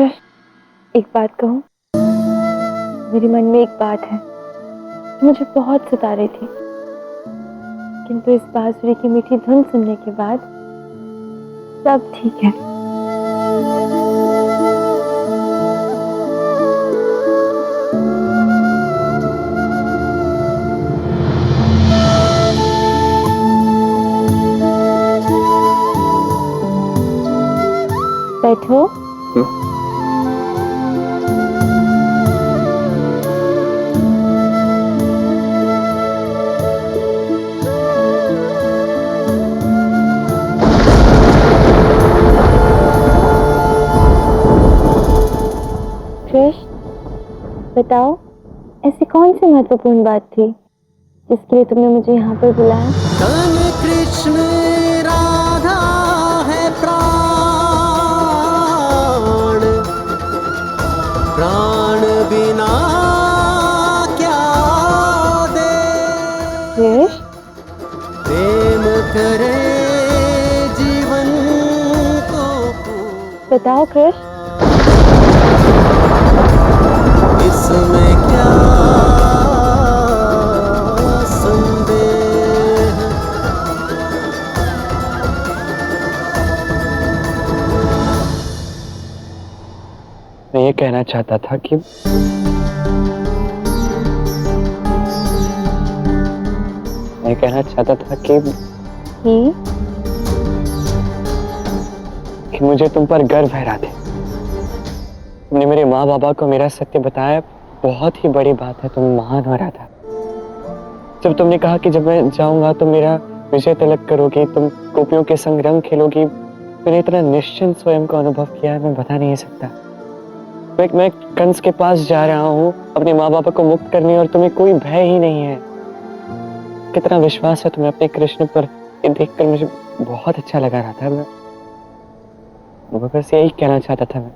कृष्ण, एक बात कहूँ? मेरे मन में एक बात है जो मुझे बहुत सता रही थी, किंतु इस बांसुरी की मीठी धुन सुनने के बाद सब ठीक है। बैठो। कृष्ण, बताओ, ऐसी कौन सी महत्वपूर्ण बात थी जिसके लिए तुमने मुझे यहाँ पर बुलाया? धन कृष्ण राधा है प्राण, प्राण बिना क्या दे। कृष्ण, प्रेम करे जीवन को बताओ कृष्ण। इसमें क्या संदेह। मैं ये कहना चाहता था कि मुझे तुम पर गर्व है राधे। तुमने मेरे माँ बाबा को मेरा सत्य बताया, बहुत ही बड़ी बात है। तुम महान हो राधा। जब तुमने कहा कि जब मैं जाऊंगा तो मेरा विजय तिलक करोगी, तुम गोपियों के संग रंग खेलोगी, मैंने इतना निश्चिंत स्वयं को अनुभव किया है, मैं बता नहीं सकता। मैं कंस के पास जा रहा हूँ अपने माँ बाबा को मुक्त करने, और तुम्हें कोई भय ही नहीं है। कितना विश्वास है तुम्हें अपने कृष्ण पर, ये देखकर मुझे बहुत अच्छा लगा रहा था। मैं बस यही कहना चाहता था मैं।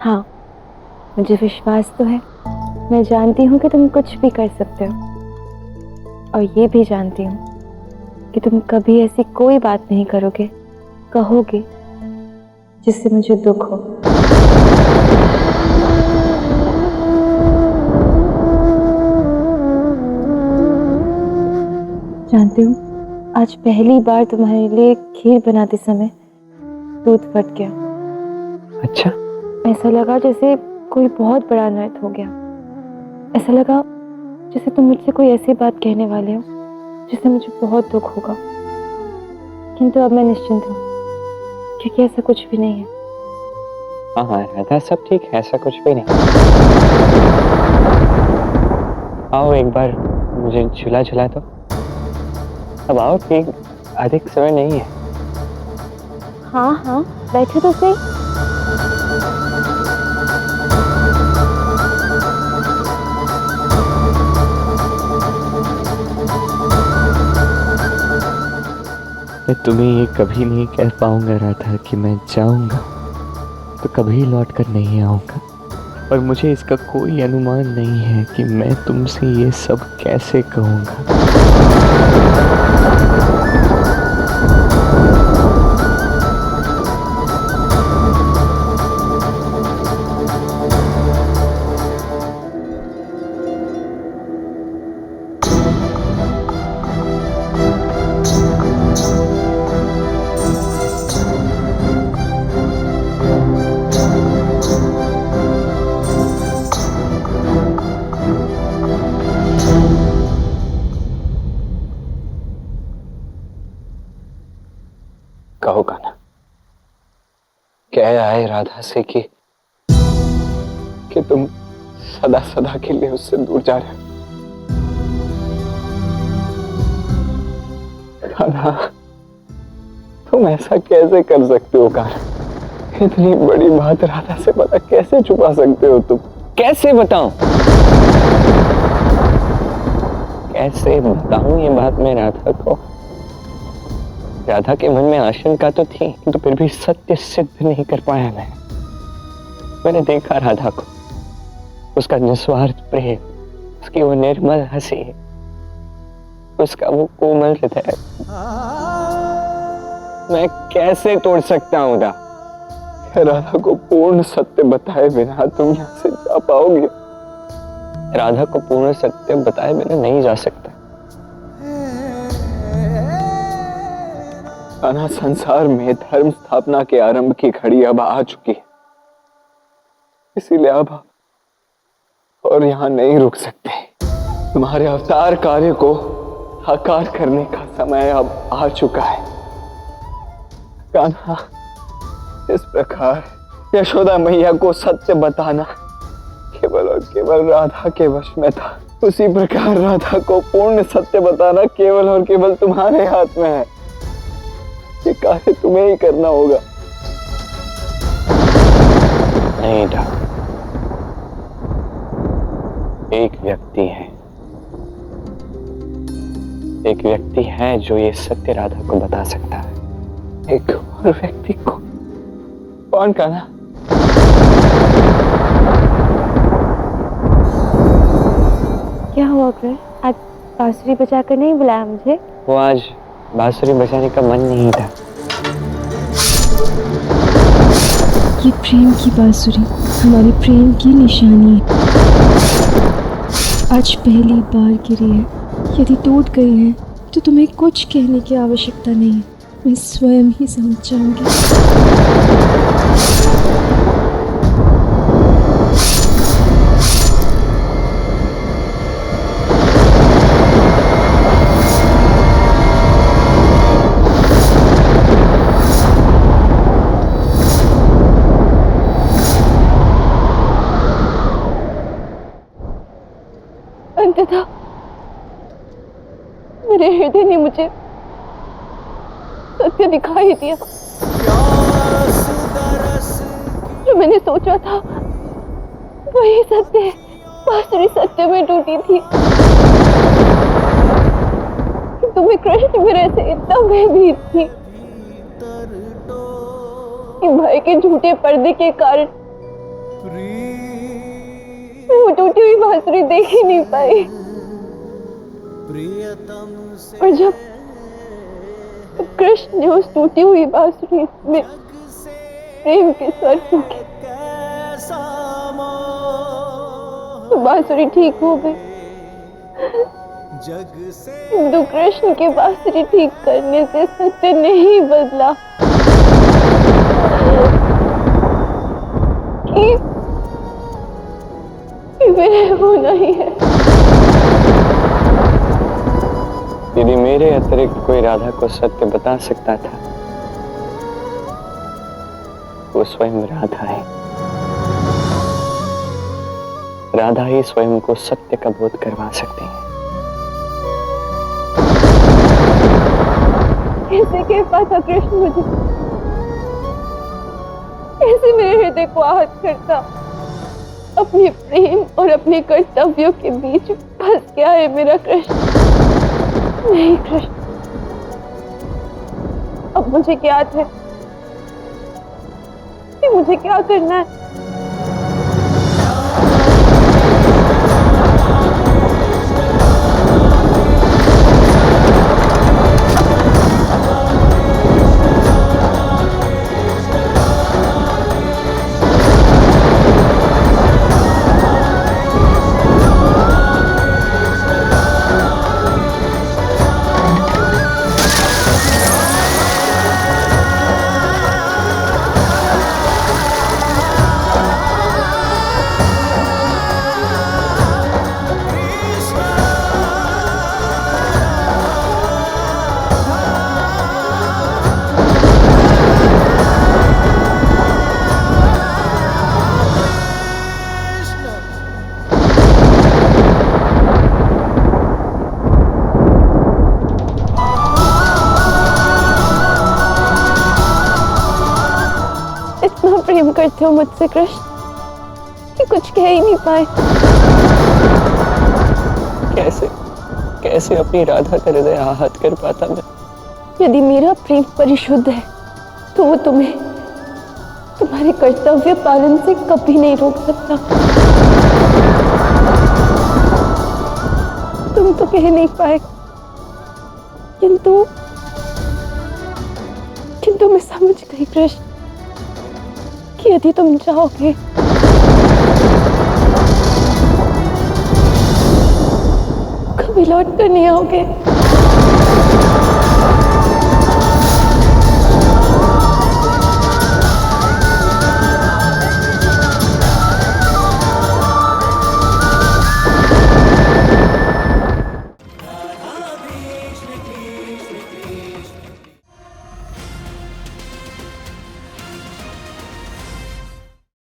हाँ, मुझे विश्वास तो है। मैं जानती हूँ कि तुम कुछ भी कर सकते हो, और ये भी जानती हूँ कि तुम कभी ऐसी कोई बात नहीं करोगे, कहोगे, जिससे मुझे दुख हो। जानती हूँ, आज पहली बार तुम्हारे लिए खीर बनाते समय दूध फट गया। अच्छा? ऐसा लगा जैसे कोई बहुत बड़ा अनर्थ हो गया। ऐसा लगा जैसे तुम मुझसे कोई ऐसी बात कहने वाले हो जिससे मुझे बहुत दुख होगा, किंतु अब मैं निश्चिंत हूँ क्योंकि ऐसा कुछ भी नहीं है। हाँ हाँ राधा, सब ठीक है, ऐसा कुछ भी नहीं। आओ एक बार मुझे झूला झुला दो। अब आओ, ठीक अधिक समय नहीं है। हाँ हाँ, बैठो तो सही। मैं तुम्हें ये कभी नहीं कह पाऊंगा राधा कि मैं जाऊंगा तो कभी लौट कर नहीं आऊंगा, और मुझे इसका कोई अनुमान नहीं है कि मैं तुमसे ये सब कैसे कहूंगा। कहो कान्हा, कह आए राधा से कि तुम सदा सदा के लिए उससे दूर जा रहे हो। कान्हा, तुम ऐसा कैसे कर सकते हो कान्हा? इतनी बड़ी बात राधा से पता कैसे छुपा सकते हो तुम? कैसे बताऊं? कैसे बताऊं ये बात मैं राधा को? राधा के मन में आशंका तो थी, किंतु फिर भी सत्य सिद्ध नहीं कर पाया मैंने देखा राधा को, उसका निस्वार्थ प्रेम, उसकी वो निर्मल हंसी, उसका वो कोमल हृदय। मैं कैसे तोड़ सकता हूं दा? राधा को पूर्ण सत्य बताए बिना तुम यहाँ से जा पाओगे? राधा को पूर्ण सत्य बताए बिना नहीं जा सकता। कान्हा, संसार में धर्म स्थापना के आरंभ की घड़ी अब आ चुकी है, इसीलिए अब और यहाँ नहीं रुक सकते। तुम्हारे अवतार कार्य को साकार करने का समय अब आ चुका है। कान्हा, इस प्रकार यशोदा मैया को सत्य बताना केवल और केवल राधा के वश में था, उसी प्रकार राधा को पूर्ण सत्य बताना केवल और केवल तुम्हारे हाथ में है। ये कार्य तुम्हें ही करना होगा। नहीं डा, एक व्यक्ति है जो ये सत्य राधा को बता सकता है। एक और व्यक्ति को? कौन? कान्हा? क्या हुआ कृष्ण, आज बांसुरी बजाकर नहीं बुलाया मुझे? वो आज बांसुरी बजाने का मन नहीं था। ये प्रेम की बांसुरी हमारे प्रेम की निशानी है। आज पहली बार गिरी है, यदि टूट गई है तो तुम्हें कुछ कहने की आवश्यकता नहीं है, मैं स्वयं ही समझ जाऊंगी। अंततः मेरे हृदय ने मुझे सत्य दिखाई दिया। जो मैंने सोचा था वही सत्य है। बांसुरी सत्य में टूटी थी, तुम्हें कृष्ण मेरे से इतना भयभीत थी कि भय के झूठे पर्दे के कारण वो टूटी हुई बांसुरी देख ही नहीं पाई। और जब कृष्ण ने उस टूटी हुई बांसुरी में प्रेम के स्वर फूके तो बांसुरी ठीक हो गई। किंतु कृष्ण की बांसुरी ठीक करने से सत्य नहीं बदला कि विरह होना ही है। यदि मेरे अतिरिक्त कोई राधा को सत्य बता सकता था, वो स्वयं राधा है। राधा ही स्वयं को सत्य का बोध करवा सकती है। कैसे कह पाता कृष्ण मुझे, कैसे मेरे हृदय को आहत करता। अपने प्रेम और अपने कर्तव्यों के बीच फंस गया है मेरा कृष्ण। नहीं कृष्ण, अब मुझे ज्ञात है कि मुझे क्या करना है। इतना प्रेम करते हो मुझसे कृष्ण कि कुछ कह ही नहीं पाए। कैसे अपनी राधा का हृदय आहत कर पाता मैं? यदि मेरा प्रेम परिशुद्ध है तो वो तुम्हें तुम्हारे कर्तव्य पालन से कभी नहीं रोक सकता। तुम तो कह नहीं पाए, किंतु मैं समझ गई कृष्ण। कि यदि तुम जाओगे कभी लौट कर नहीं आओगे।